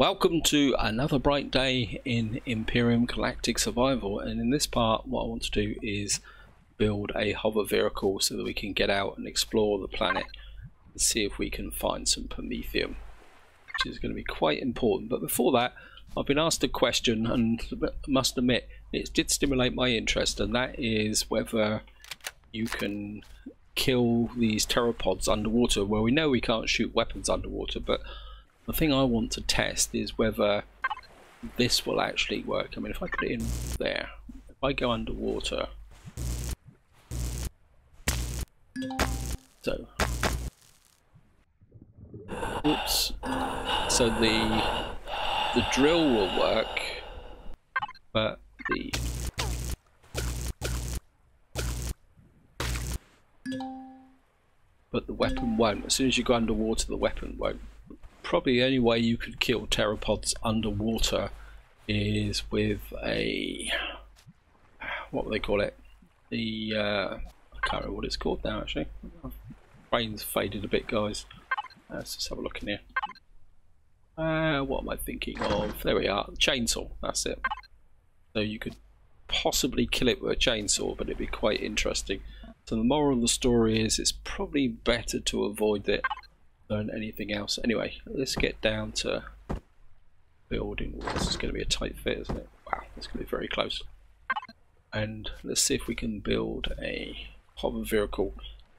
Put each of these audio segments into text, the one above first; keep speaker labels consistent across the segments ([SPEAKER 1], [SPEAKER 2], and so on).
[SPEAKER 1] Welcome to another bright day in Empyrion Galactic Survival, and in this part what I want to do is build a hover vehicle so that we can get out and explore the planet and see if we can find some promethium, which is going to be quite important. But before that, I've been asked a question and must admit it did stimulate my interest, and that is whether you can kill these pteropods underwater. Well, we know we can't shoot weapons underwater, but the thing I want to test is whether this will actually work. I mean, if I put it in there, if I go underwater, so, oops, so the drill will work, but the weapon won't. As soon as you go underwater, the weapon won't. Probably the only way you could kill pteropods underwater is with a, what do they call it? The I can't remember what it's called now actually. My brain's faded a bit, guys. Let's just have a look in here. What am I thinking of? There we are. Chainsaw. That's it. So you could possibly kill it with a chainsaw, but it'd be quite interesting. So the moral of the story is it's probably better to avoid it than anything else. Anyway, let's get down to building. This is going to be a tight fit, isn't it? Wow, it's going to be very close. And let's see if we can build a hover vehicle.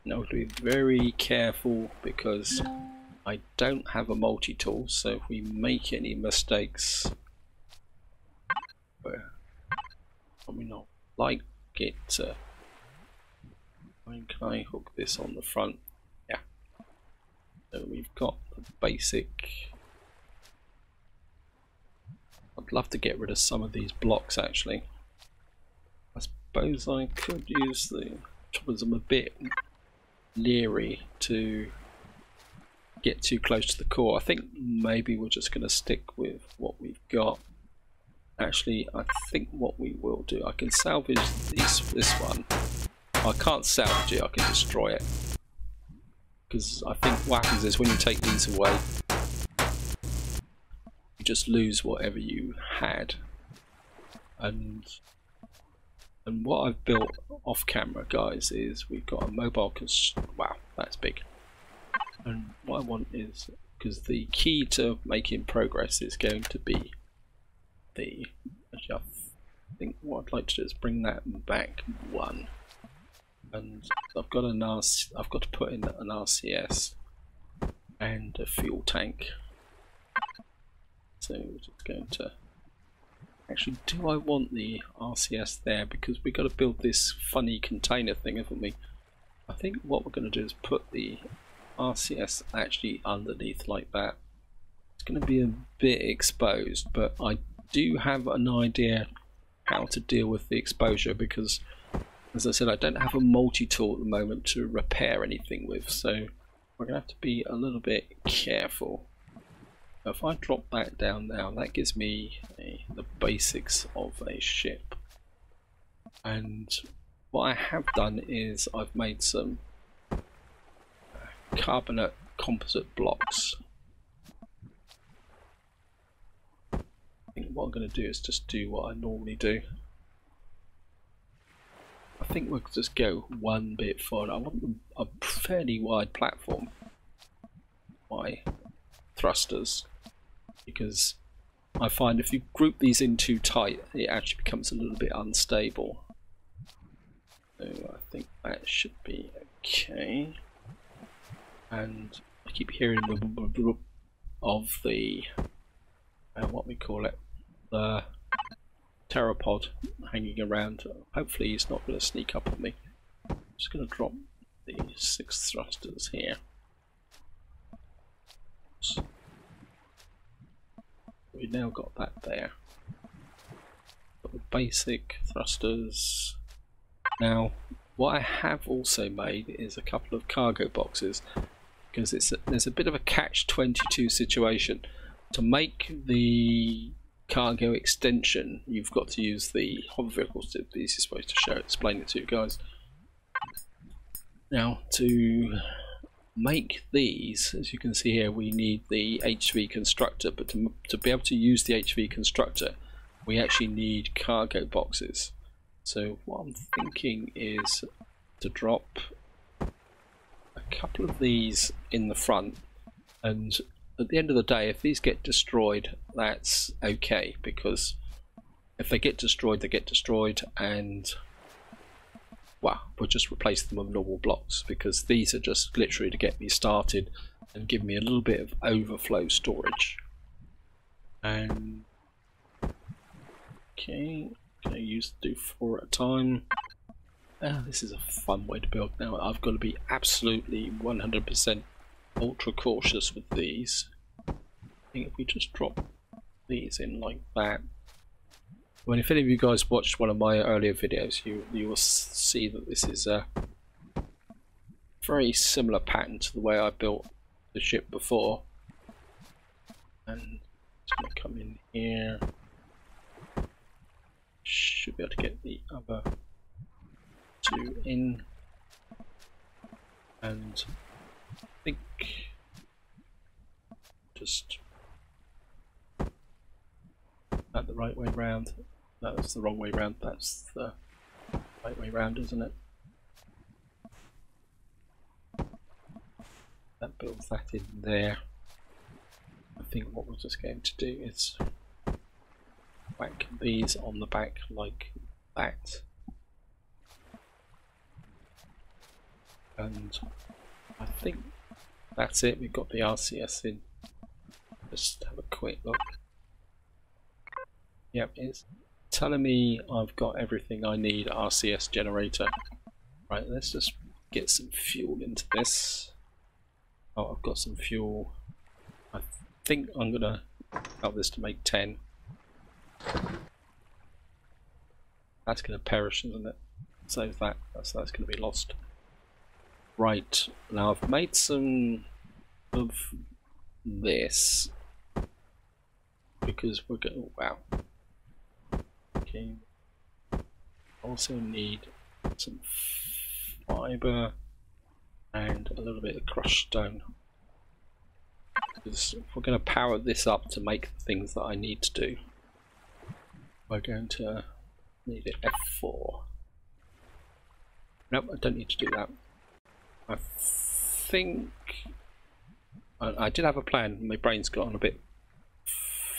[SPEAKER 1] Now, to be very careful because I don't have a multi-tool, so if we make any mistakes, I mean, not like it to. Can I hook this on the front? Yeah. So we've got the basic. I'd love to get rid of some of these blocks actually. I suppose I could use the troubles. I'm a bit leery to get too close to the core. I think maybe we're just going to stick with what we've got. Actually, I think what we will do, I can salvage this one. I can't salvage it, I can destroy it. Because I think what happens is when you take these away, you just lose whatever you had. And what I've built off camera, guys, is we've got a mobile wow, that's big. And what I want is, because the key to making progress is going to be the, actually I think what I'd like to do is bring that back one. And I've got to put in an RCS and a fuel tank. So we're just going to actually, do I want the RCS there? Because we've got to build this funny container thing, haven't we? I think what we're going to do is put the RCS actually underneath like that. It's going to be a bit exposed, but I do have an idea how to deal with the exposure because, as I said, I don't have a multi-tool at the moment to repair anything with, so we're going to have to be a little bit careful. If I drop that down now, that gives me the basics of a ship. And what I have done is I've made some carbonate composite blocks. I think what I'm going to do is just do what I normally do. I think we'll just go one bit forward. I want a fairly wide platform. My thrusters, because I find if you group these in too tight, it actually becomes a little bit unstable. So I think that should be okay. And I keep hearing the of the what we call it, the pteropod hanging around. Hopefully he's not going to sneak up on me. I'm just going to drop the 6 thrusters here. So we've now got that there. Got the basic thrusters. Now what I have also made is a couple of cargo boxes, because there's a bit of a catch-22 situation. To make the cargo extension, you've got to use the hover vehicles. The easiest way to explain it to you guys. Now, to make these, as you can see here, we need the HV constructor, but to be able to use the HV constructor, we actually need cargo boxes. So what I'm thinking is to drop a couple of these in the front, and at the end of the day, if these get destroyed, that's okay, because if they get destroyed, they get destroyed, and well, we'll just replace them with normal blocks, because these are just literally to get me started and give me a little bit of overflow storage. And okay, gonna do 4 at a time. This is a fun way to build. Now I've got to be absolutely 100% ultra cautious with these. I think if we just drop these in like that. Well, if any of you guys watched one of my earlier videos, you will see that this is a very similar pattern to the way I built the ship before. And it's going to come in here. Should be able to get the other 2 in. And I think just that the right way round. No, that's the wrong way round. That's the right way round, isn't it? That builds that in there. I think what we're just going to do is whack these on the back like that. And I think that's it. We've got the RCS in. Just have a quick look. Yep, it's telling me I've got everything I need. RCS generator. Right, let's just get some fuel into this. Oh, I've got some fuel. I think I'm gonna help this to make 10. That's gonna perish, isn't it? Save that. That's gonna be lost. Right, now I've made some of this because we're going. Oh, wow. Okay. Also need some fibre and a little bit of crushed stone. Because if we're going to power this up to make the things that I need to do, we're going to need it F4. Nope, I don't need to do that. I think I did have a plan. My brain's gotten a bit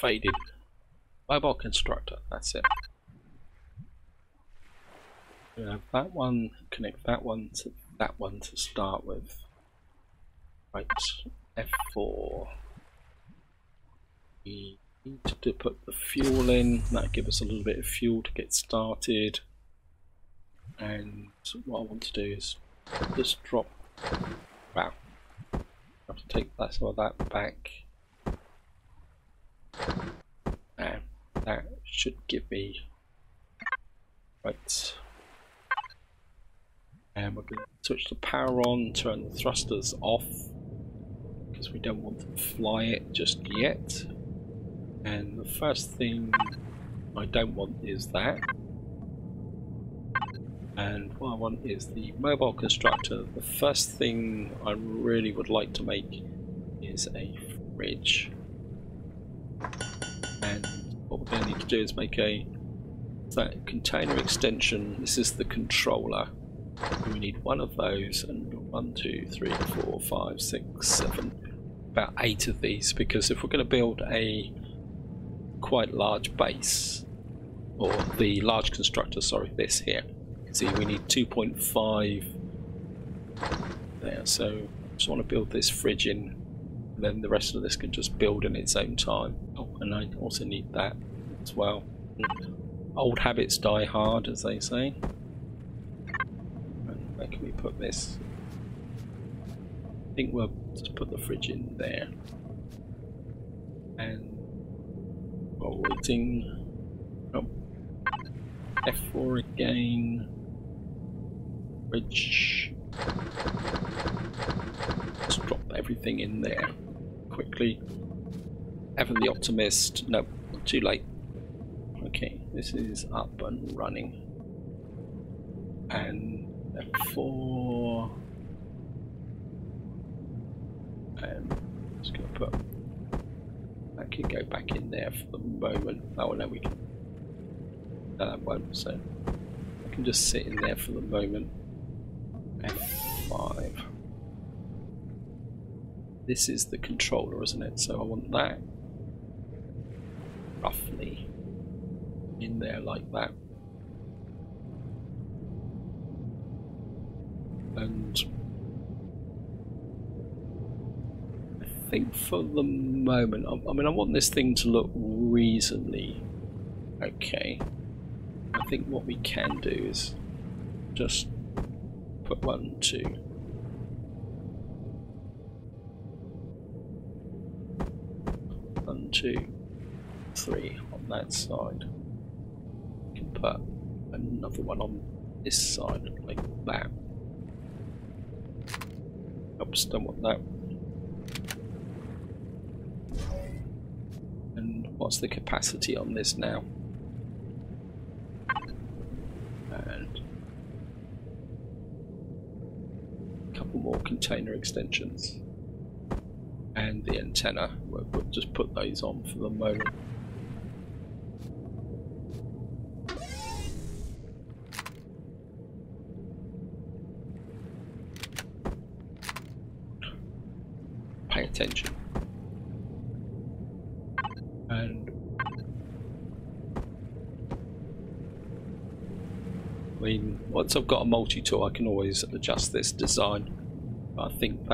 [SPEAKER 1] faded. Mobile constructor, that's it. We have that one, connect that one to start with. Right, F4. We need to put the fuel in. That'll give us a little bit of fuel to get started. And what I want to do is just drop. Wow. I have to take that some of that back. And that should give me. Right. And we're going to switch the power on, turn the thrusters off, because we don't want to fly it just yet. And the first thing I don't want is that. And what I want is the mobile constructor. The first thing I really would like to make is a fridge. And what we're going to need to do is make a container extension. This is the controller. We need one of those, and 1, 2, 3, 4, 5, 6, 7, about 8 of these, because if we're going to build a quite large base, or the large constructor, sorry, this here, see we need 2.5 there, so I just want to build this fridge in, and then the rest of this can just build in its own time. Oh, and I also need that as well. Old habits die hard, as they say. And where can we put this? I think we'll just put the fridge in there. And while waiting, oh, F4 again. Fridge. Let's drop everything in there quickly. Evan the Optimist. No, too late. Okay, this is up and running. And F4. And I'm just going to put, that can go back in there for the moment. Oh no, we can, no, that won't, so I can just sit in there for the moment. F5. This is the controller, isn't it? So I want that roughly in there like that. And I think for the moment, I mean, I want this thing to look reasonably okay. I think what we can do is just put 1, 2. 1, 2, 3 on that side. We can put another one on this side like that. Oops, don't want that. And what's the capacity on this now? And a couple more container extensions. And the antenna, we'll just put those on for the moment. Pay attention. And I mean, once I've got a multi-tool, I can always adjust this design. But I think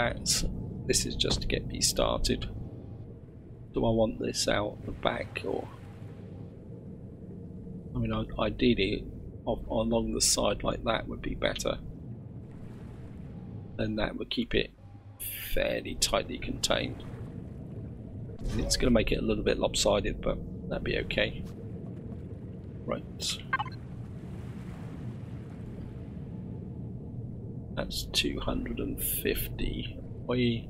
[SPEAKER 1] this is just to get me started. Do I want this out the back, or I mean, ideally along the side like that would be better. Then that would keep it fairly tightly contained. It's going to make it a little bit lopsided, but that'd be okay. Right. That's 250 weight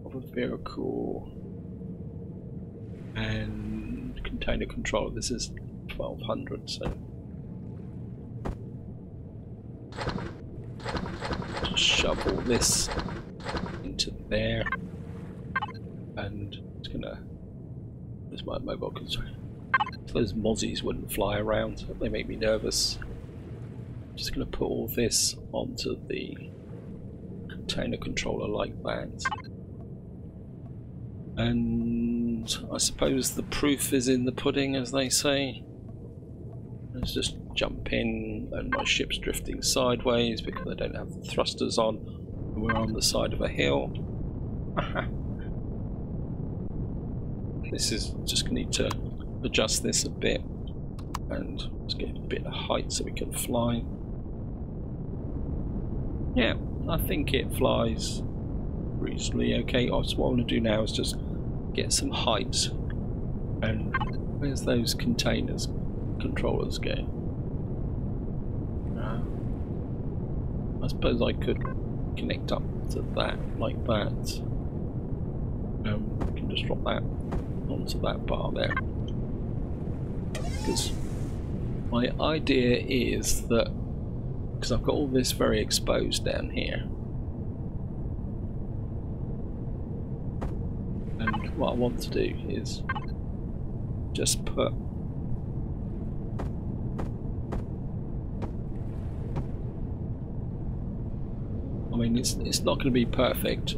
[SPEAKER 1] of a vehicle and container control. This is 1200, so just shove all this into there, and it's gonna. There's my mobile control. So those mozzies wouldn't fly around. They make me nervous. I'm just gonna put all this onto the container controller like that. And I suppose the proof is in the pudding, as they say. Let's just jump in, and my ship's drifting sideways because I don't have the thrusters on. We're on the side of a hill. This is just going to need to adjust this a bit, and let's get a bit of height so we can fly. Yeah, I think it flies reasonably okay. So what I want to do now is just get some height. And where's those containers controllers go? I suppose I could connect up to that like that. We can just drop that onto that bar there. Because my idea is that, because I've got all this very exposed down here, and what I want to do is just put I mean, it's not going to be perfect,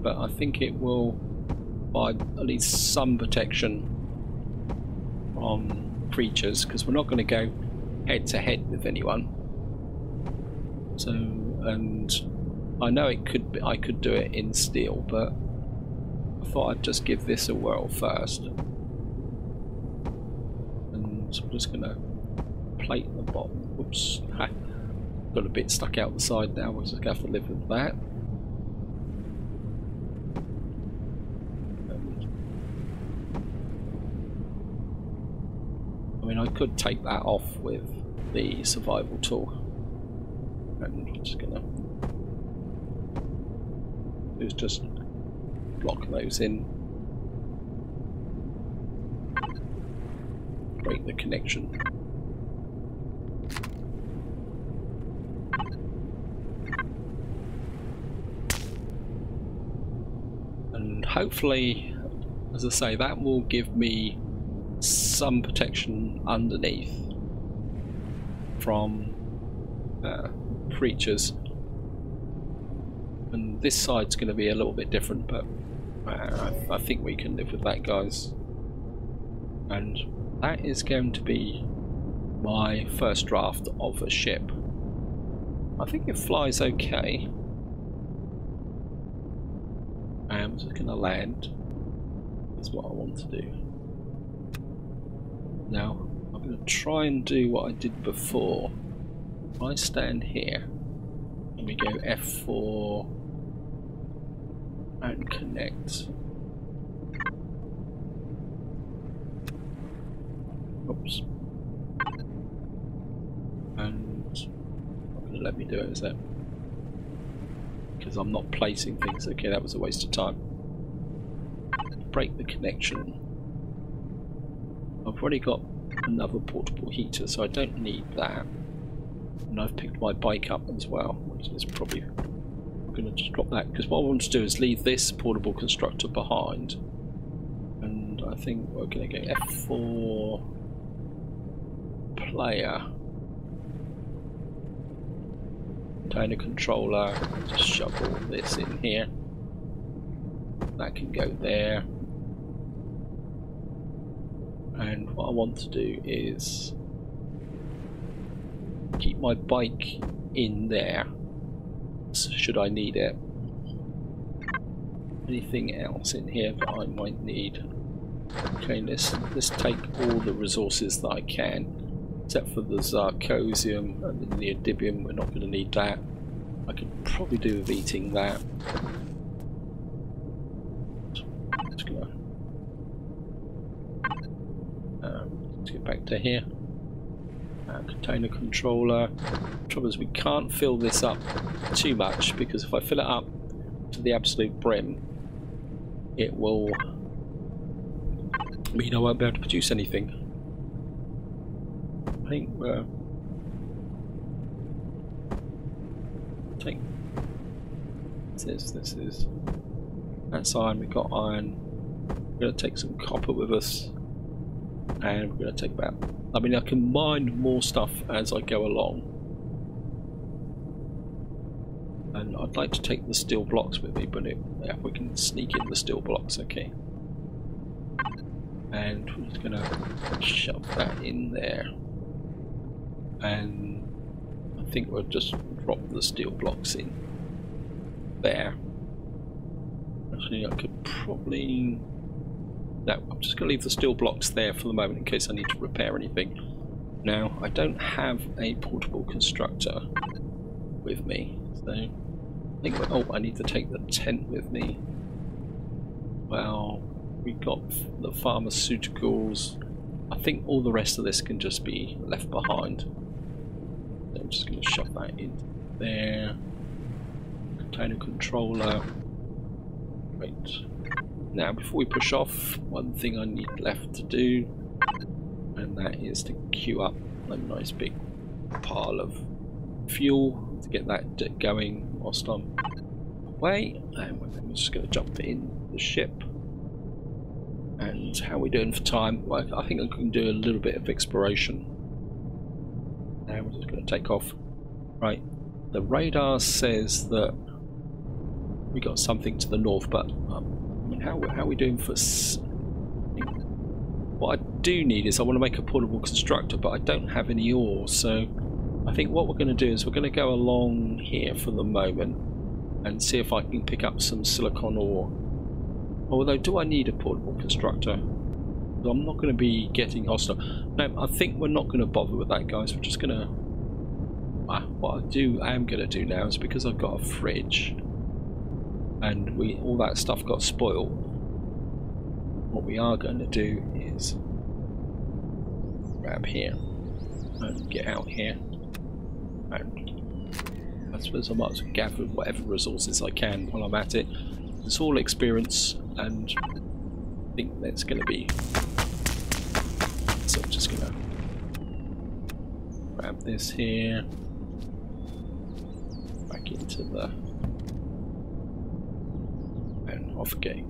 [SPEAKER 1] but I think it will provide at least some protection from creatures, because we're not going to go head to head with anyone. So, and I know it could be, I could do it in steel, but I thought I'd just give this a whirl first. And so I'm just going to plate the bottom. Whoops. Got a bit stuck out the side now, we'll just have to live with that. I mean, I could take that off with the survival tool, and I'm just gonna do is just block those in, break the connection. hopefully, as I say, that will give me some protection underneath from creatures. And this side's going to be a little bit different, but I think we can live with that, guys. And that is going to be my first draft of a ship. I think it flies okay. I'm just going to land. That's what I want to do. Now, I'm going to try and do what I did before. If I stand here, and we go F4 and connect. Oops. And not going to let me do it, is it? Because I'm not placing things. Okay, that was a waste of time. Break the connection. I've already got another portable heater, so I don't need that. And I've picked my bike up as well, which is probably... I'm going to just drop that, because what I want to do is leave this portable constructor behind. And I think we're going to go F4 player. Container controller, just shove all this in here. That can go there. And what I want to do is keep my bike in there, should I need it. Anything else in here that I might need? Okay, let's take all the resources that I can, except for the Zarcosium and the Neodymium. We're not going to need that. I could probably do with eating that. Just gonna let's get back to here. Container controller. The trouble is we can't fill this up too much, because if I fill it up to the absolute brim, it will mean I won't be able to produce anything. I think take this is that's iron. We've got iron. We're going to take some copper with us, and we're going to take about, I mean, I can mine more stuff as I go along, and I'd like to take the steel blocks with me, but yeah, we can sneak in the steel blocks. Okay, and we're just going to shove that in there, and I think we'll just drop the steel blocks in there. Actually, I could probably... No, I'm just going to leave the steel blocks there for the moment in case I need to repair anything. Now, I don't have a portable constructor with me, so I think... Oh, I need to take the tent with me. Well, we've got the pharmaceuticals. I think all the rest of this can just be left behind. So I'm just going to shove that in there. Container controller. Right. Now, before we push off, one thing I need left to do, and that is to queue up a nice big pile of fuel to get that going whilst I'm away. And we're just going to jump in the ship. And how are we doing for time? Well, I think I can do a little bit of exploration. Now we're just going to take off. Right, the radar says that we got something to the north, but I mean, how are we doing for... What I do need is I want to make a portable constructor, but I don't have any ore, so I think what we're going to do is we're going to go along here for the moment and see if I can pick up some silicon ore. Although, do I need a portable constructor? I'm not going to be getting hostile. No, I think we're not going to bother with that, guys. We're just going to... what I am going to do now is, because I've got a fridge and all that stuff got spoiled, what we are going to do is grab here and get out here, and I suppose I might as well gather whatever resources I can while I'm at it. It's all experience, and I think that's going to be... So I'm just going to grab this here, back into the... and off again.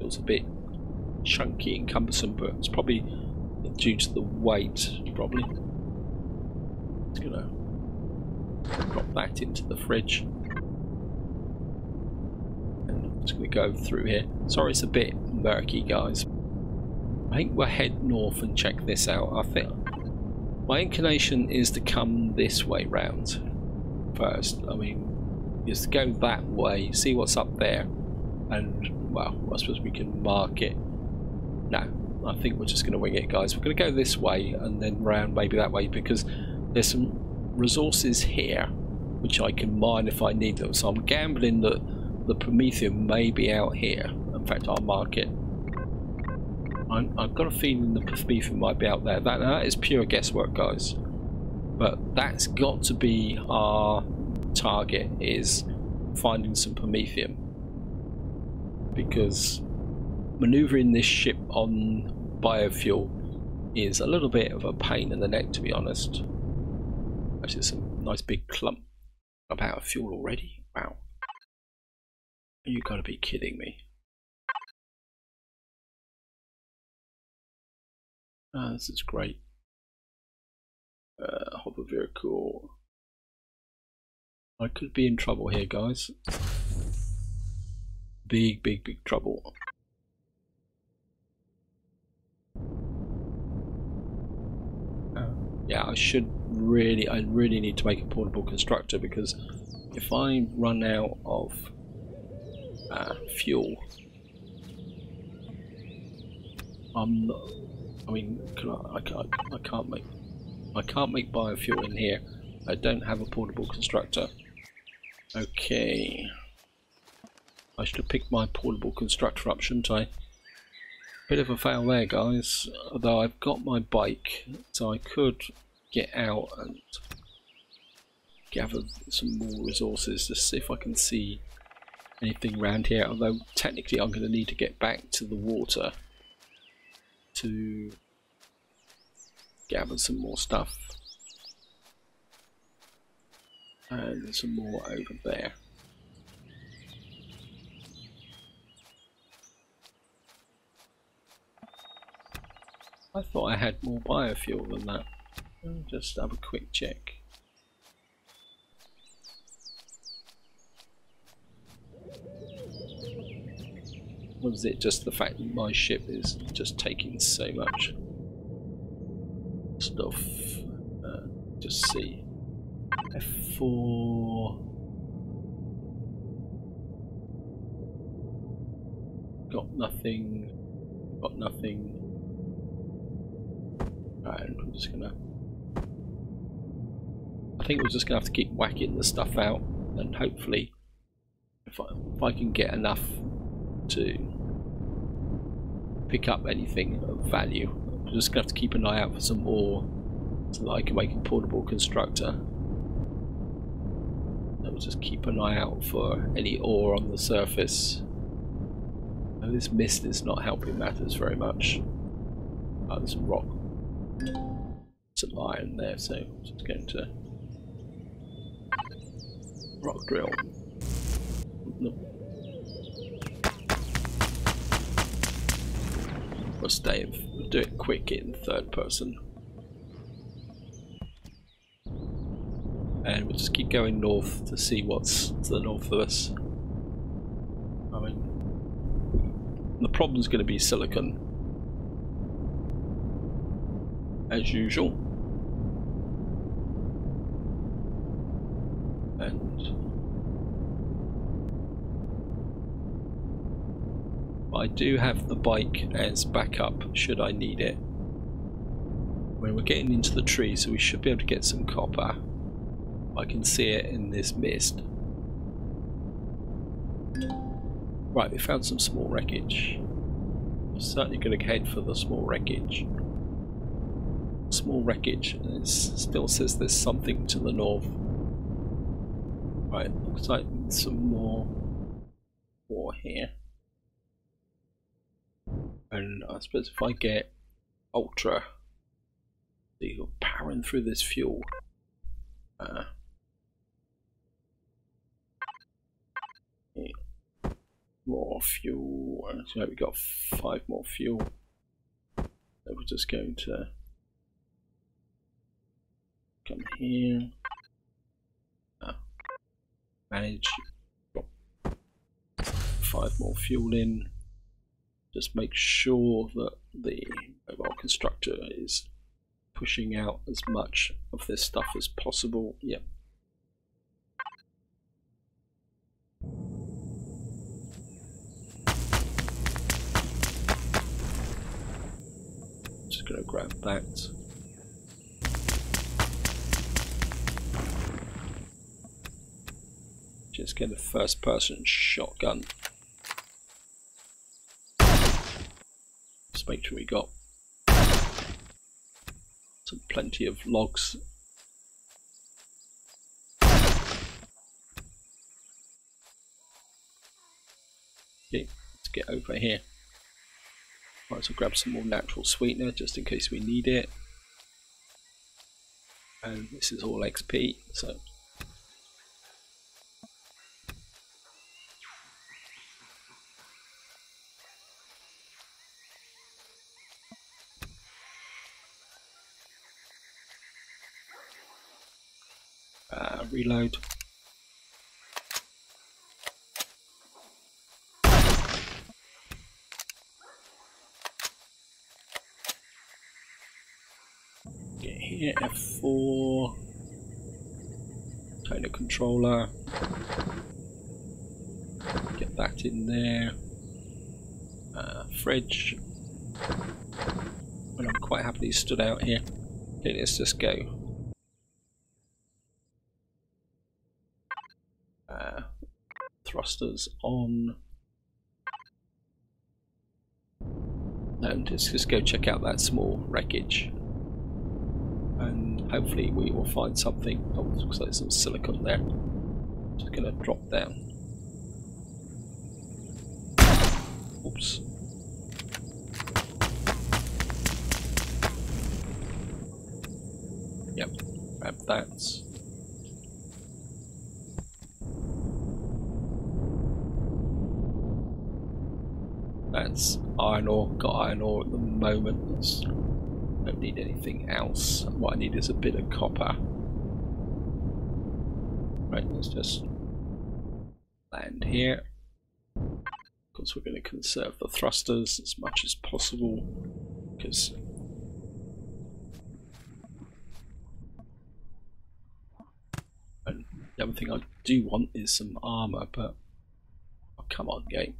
[SPEAKER 1] feels a bit chunky and cumbersome, but it's probably due to the weight, probably. Just gonna drop that into the fridge. And I'm just gonna go through here. Sorry it's a bit murky, guys. I think we'll head north and check this out. I think my inclination is to come this way round first. I mean, just go that way, see what's up there, and well, I suppose we can mark it. No, I think we're just going to wing it, guys. We're going to go this way and then round maybe that way, because there's some resources here which I can mine if I need them. So I'm gambling that the Promethium may be out here. In fact, I'll mark it. I've got a feeling the Promethium might be out there. That is pure guesswork, guys. But that's got to be our target, is finding some Promethium. Because manoeuvring this ship on biofuel is a little bit of a pain in the neck, to be honest. Actually, some nice big clump out of fuel already. Wow. You gotta be kidding me. This is great. Hopper vehicle. I could be in trouble here, guys. Big trouble. Yeah, I really need to make a portable constructor, because if I run out of fuel, I'm not, I mean, I can't make biofuel in here. I don't have a portable constructor. Okay, I should have picked my portable constructor up, shouldn't I? Bit of a fail there, guys. Although I've got my bike, so I could get out and gather some more resources to see if I can see anything around here. Although technically I'm going to need to get back to the water to gather some more stuff. And there's some more over there. I thought I had more biofuel than that. I'll just have a quick check. Was it just the fact that my ship is just taking so much stuff? Just see. F4. Got nothing. Got nothing. And I'm just gonna. I think we're just gonna have to keep whacking the stuff out, and hopefully, if I can get enough to pick up anything of value, I'm just gonna have to keep an eye out for some ore so that I can make a portable constructor. I'll just keep an eye out for any ore on the surface. And this mist is not helping matters very much. Oh, there's some rock. Some iron there, so I'm just going to rock drill. Nope. We'll do it quick in third person. And we'll just keep going north to see what's to the north of us. I mean, the problem's going to be silicon, as usual. And I do have the bike as backup should I need it. When we're getting into the tree, so we should be able to get some copper. I can see it in this mist. Right, we found some small wreckage. I'm certainly going to head for the small wreckage. Small wreckage, and it still says there's something to the north. Right, looks like some more ore here. And I suppose if I get ultra, you're powering through this fuel. more fuel. So we got 5 more fuel. So we're just going to come here. Manage. Drop 5 more fuel in. Just make sure that the mobile constructor is pushing out as much of this stuff as possible. Yep. Just gonna grab that. Just get a first person shotgun. Just make sure we got plenty of logs. Okay, let's get over here. Might as well grab some more natural sweetener just in case we need it. And this is all XP, so reload. Get here, F4. Toner controller. Get that in there. Fridge. And I'm quite happily stood out here. Okay, let's just go. Thrusters on. And let's just go check out that small wreckage. And hopefully we will find something. Oh, looks like there's some silicon there. Just gonna drop down. Oops. Yep, grab that. That's iron ore. Got iron ore at the moment. Don't need anything else. What I need is a bit of copper. Right, let's just land here. Of course, we're going to conserve the thrusters as much as possible because the other thing I do want is some armor, but oh, come on, game.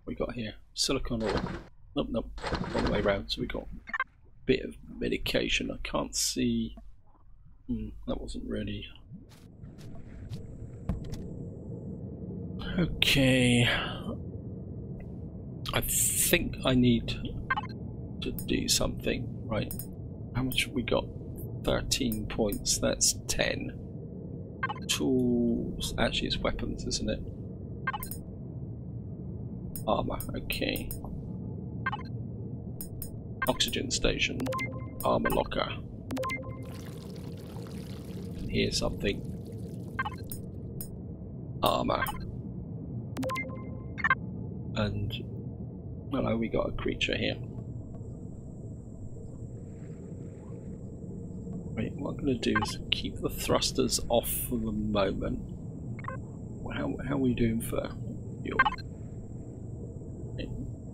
[SPEAKER 1] We got here silicon ore. Nope, nope, all the way around. So we got a bit of medication. I can't see. That wasn't really. Okay. I think I need to do something. Right. How much have we got? 13 points. That's 10. Tools. Actually, it's weapons, isn't it? Armor. Okay. Oxygen station. Armor locker. Here's something. Armor. And hello, we got a creature here. Right, what I'm going to do is keep the thrusters off for the moment. How are we doing for fuel?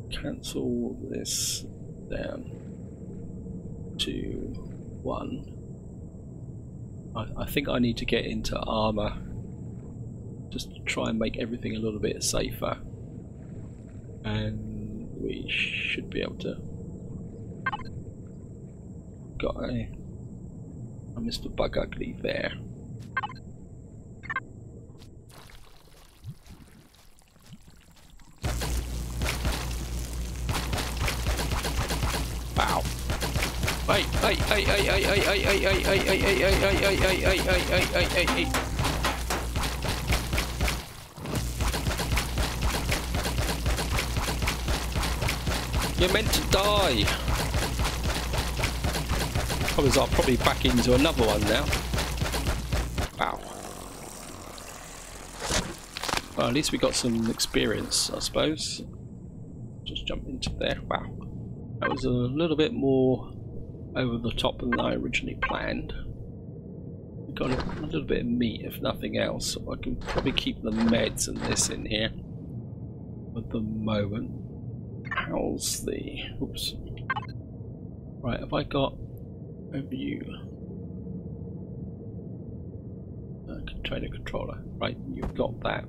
[SPEAKER 1] Cancel this down to 1. I think I need to get into armor just to try and make everything a little bit safer, and we should be able to. Got a Mr. Bug Ugly there. Wow. Hey. You're meant to die. I'll probably back into another one now. Wow. Well, at least we got some experience, I suppose. Just jump into there. Wow. That was a little bit more over the top than I originally planned. We got a little bit of meat, if nothing else. So I can probably keep the meds and this in here at the moment. How's the... Oops. Right, have I got overview? Trainer controller. Right, you've got that.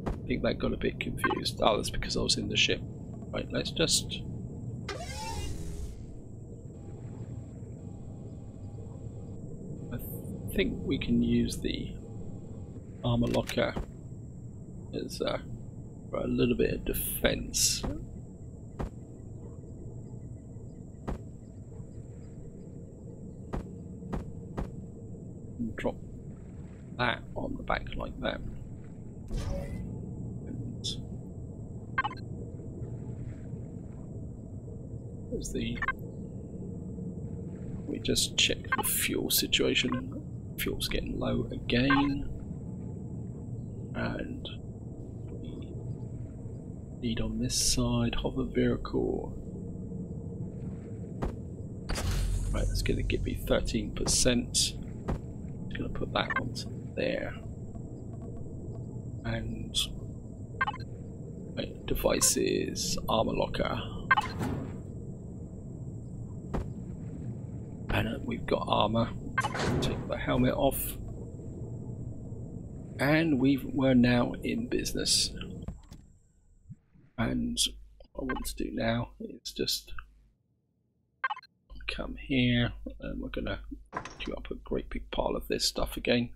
[SPEAKER 1] I think that got a bit confused. Oh, that's because I was in the ship. Right, let's just... I think we can use the armor locker as for a little bit of defense. And drop that on the back like that. And there's the... We just check the fuel situation. Fuel's getting low again. And we need on this side, hover vehicle. Right, that's going to give me 13%. Just going to put that onto there. And right, devices, armor locker. And we've got armor. Take the helmet off. And we're now in business. And what I want to do now is just come here, and we're gonna queue up a great big pile of this stuff again,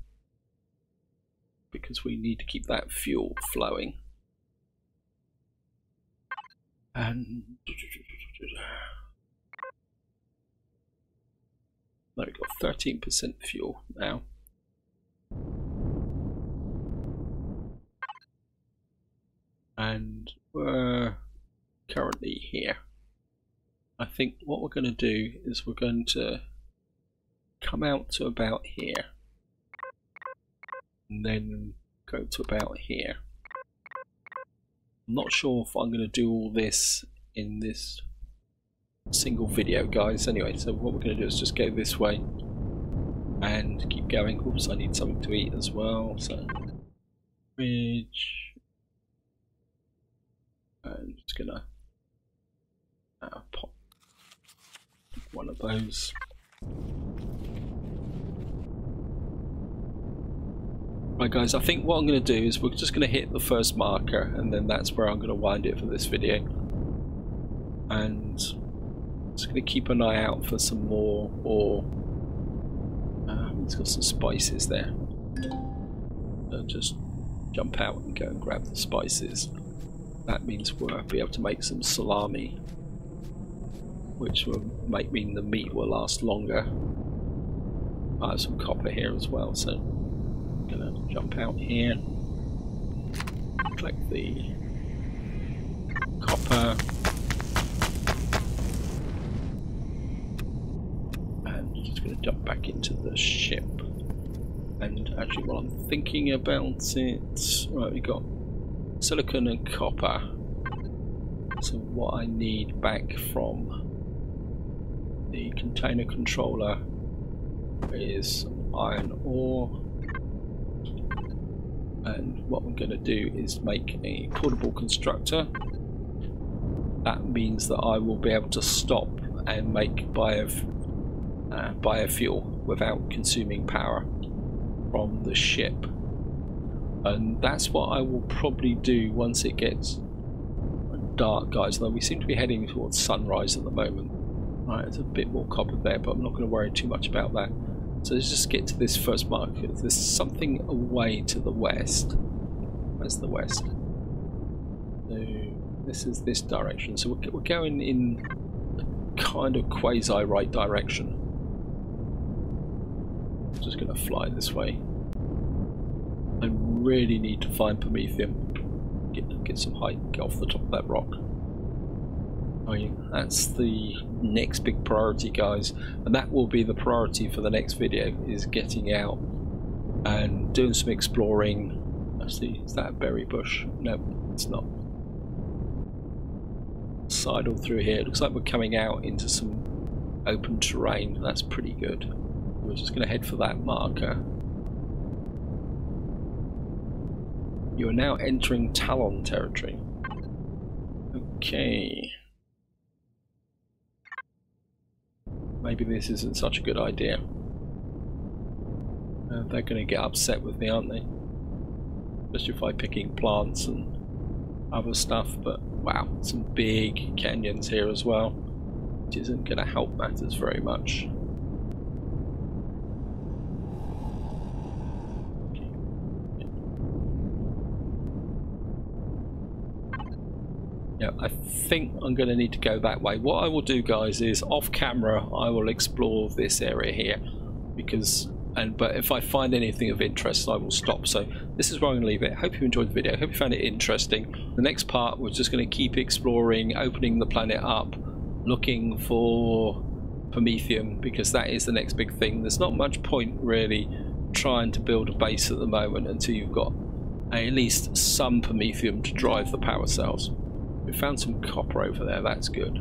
[SPEAKER 1] because we need to keep that fuel flowing. And there we go, 13% fuel now. And we're currently here. I think what we're going to do is we're going to come out to about here and then go to about here. I'm not sure if I'm going to do all this in this single video, guys. Anyway, so what we're going to do is just go this way and keep going. Oops, I need something to eat as well. So, fridge. I'm just going to pop one of those. Right guys, I think what I'm going to do is we're just going to hit the first marker, and then that's where I'm going to wind it for this video. And just going to keep an eye out for some more ore. It's got some spices there. So just jump out and go and grab the spices. That means we'll be able to make some salami, which will mean the meat will last longer. I have some copper here as well, so I'm gonna jump out here, collect the copper, and just gonna jump back into the ship. And actually, while I'm thinking about it, right, we got silicon and copper. So what I need back from the container controller is iron ore, and what I'm going to do is make a portable constructor. That means that I will be able to stop and make biofuel without consuming power from the ship. And that's what I will probably do once it gets dark, guys, though we seem to be heading towards sunrise at the moment. Right, there's a bit more copper there, but I'm not going to worry too much about that. So let's just get to this first marker. There's something away to the west. Where's the west? So this is this direction. So we're going in a kind of quasi-right direction. I'm just going to fly this way. I really need to find Promethium. Get some height, get off the top of that rock. I mean, that's the next big priority, guys, and that will be the priority for the next video, is getting out and doing some exploring. Actually, is that a berry bush? No, it's not. Sidle through here. It looks like we're coming out into some open terrain. That's pretty good. We're just going to head for that marker. You are now entering Talon territory. Okay. Maybe this isn't such a good idea. They're going to get upset with me, aren't they? Especially if I'm picking plants and other stuff. But wow, some big canyons here as well, which isn't going to help matters very much. Yeah, I think I'm going to need to go that way. What I will do, guys, is off camera I will explore this area here, because but if I find anything of interest I will stop. So this is where I'm going to leave it. Hope you enjoyed the video. Hope you found it interesting. The next part, we're just going to keep exploring, opening the planet up, looking for Promethium, because that is the next big thing. There's not much point really trying to build a base at the moment until you've got at least some Promethium to drive the power cells. We found some copper over there, that's good.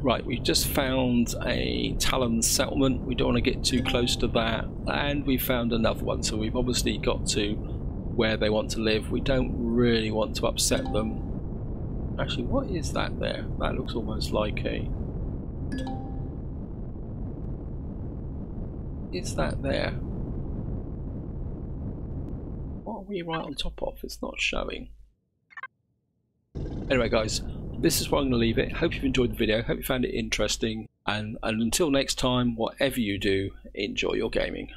[SPEAKER 1] Right, we just found a Talon settlement. We don't want to get too close to that. And we found another one, so we've obviously got to where they want to live. We don't really want to upset them. Actually, what is that there? That looks almost like a... Is that there? What are we right on top of? It's not showing. Anyway, guys, this is where I'm going to leave it. Hope you've enjoyed the video. Hope you found it interesting. And until next time, whatever you do, enjoy your gaming.